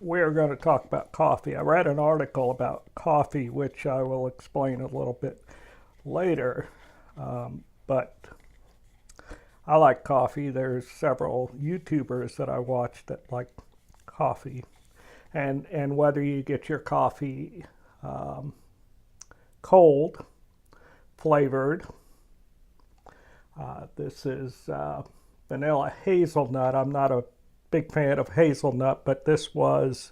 we're going to talk about coffee. I read an article about coffee, which I will explain a little bit later. But I like coffee. There's several YouTubers that I watch that like coffee. And whether you get your coffee cold, flavored, this is vanilla hazelnut. I'm not a big fan of hazelnut, but this was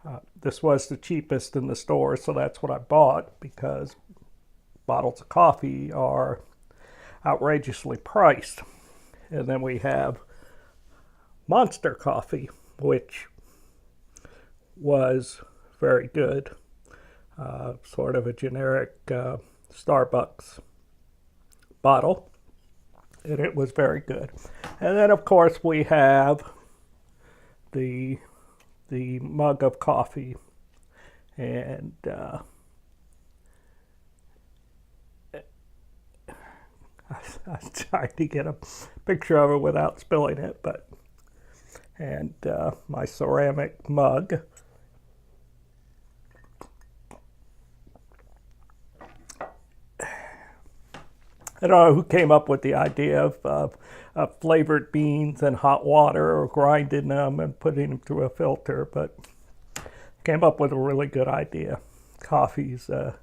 the cheapest in the store, so that's what I bought because bottles of coffee are outrageously priced. And then we have Monster Coffee, which was very good, sort of a generic Starbucks bottle, and it was very good. And then, of course, we have the mug of coffee, and I tried to get a picture of it without spilling it, but and my ceramic mug. I don't know who came up with the idea of flavored beans and hot water or grinding them and putting them through a filter, but came up with a really good idea. Coffee's a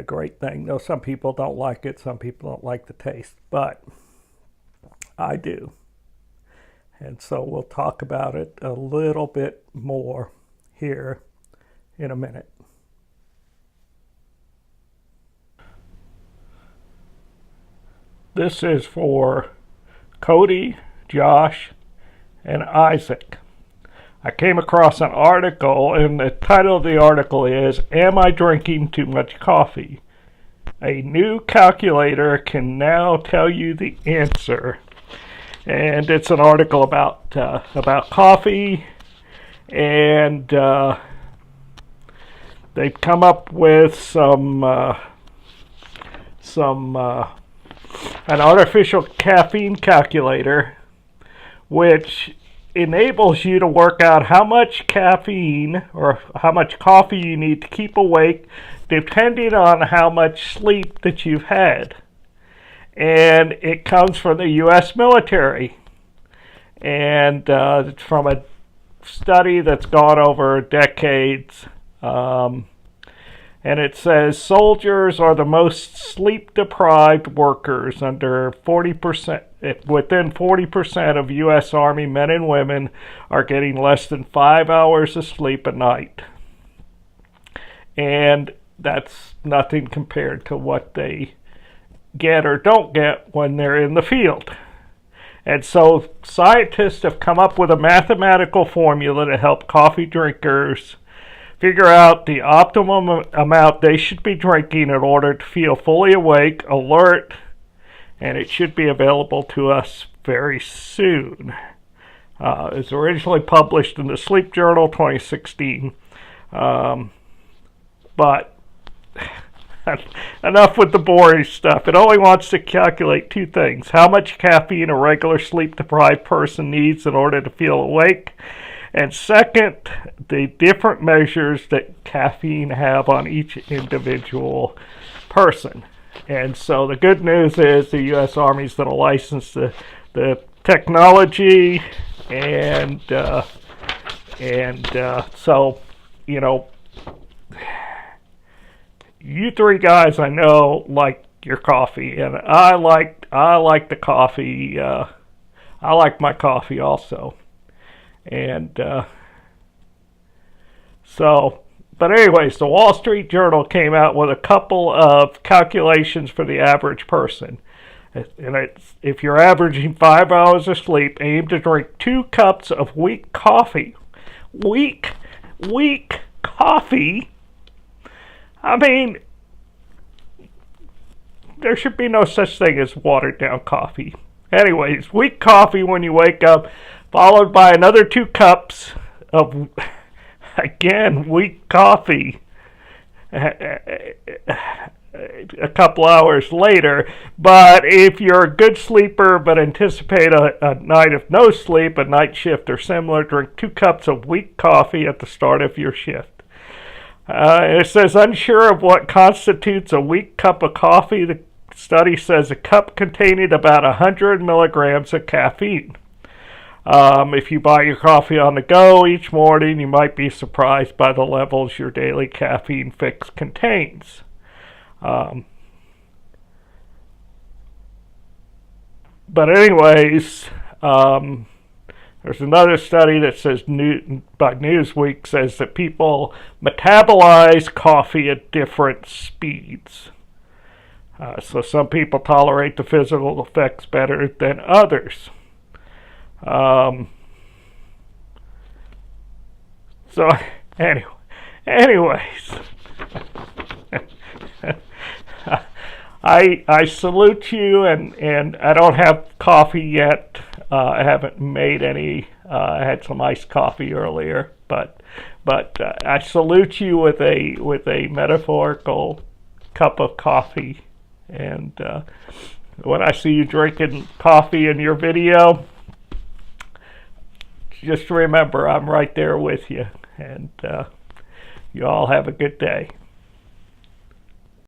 great thing. Though some people don't like it, some people don't like the taste, but I do. And so we'll talk about it a little bit more here in a minute. This is for Cody, Josh, and Isaac. I came across an article, and the title of the article is, "Am I Drinking Too Much Coffee?" A new calculator can now tell you the answer. And it's an article about coffee, and they've come up with an artificial caffeine calculator, which enables you to work out how much caffeine or how much coffee you need to keep awake depending on how much sleep that you've had. And it comes from the U.S. military. And it's from a study that's gone over decades. And it says soldiers are the most sleep-deprived workers. Under 40%, within 40% of U.S. Army men and women are getting less than 5 hours of sleep a night. And that's nothing compared to what they get or don't get when they're in the field. And so scientists have come up with a mathematical formula to help coffee drinkers figure out the optimum amount they should be drinking in order to feel fully awake, alert, and it should be available to us very soon. It was originally published in the Sleep Journal 2016. But enough with the boring stuff. It only wants to calculate two things: how much caffeine a regular sleep-deprived person needs in order to feel awake, and second, the different measures that caffeine have on each individual person. And so the good news is the U.S. Army's going to license the technology, and so, you know, you three guys I know like your coffee, and I like the coffee. I like my coffee also. And but anyways, the Wall Street Journal came out with a couple of calculations for the average person. And it's, if you're averaging 5 hours of sleep, aim to drink 2 cups of weak coffee. Weak coffee? I mean, there should be no such thing as watered down coffee. Anyways, weak coffee when you wake up, followed by another 2 cups of, again, weak coffee. a couple hours later. But if you're a good sleeper but anticipate a night of no sleep, a night shift or similar, drink 2 cups of weak coffee at the start of your shift. It says, unsure of what constitutes a weak cup of coffee, the study says a cup containing about 100 milligrams of caffeine. If you buy your coffee on the go each morning, you might be surprised by the levels your daily caffeine fix contains. But anyways, there's another study that says by Newsweek says that people metabolize coffee at different speeds. So some people tolerate the physical effects better than others. So anyways, I salute you, and I don't have coffee yet. I haven't made any. I had some iced coffee earlier, but I salute you with a metaphorical cup of coffee. And when I see you drinking coffee in your video, just remember I'm right there with you. And you all have a good day.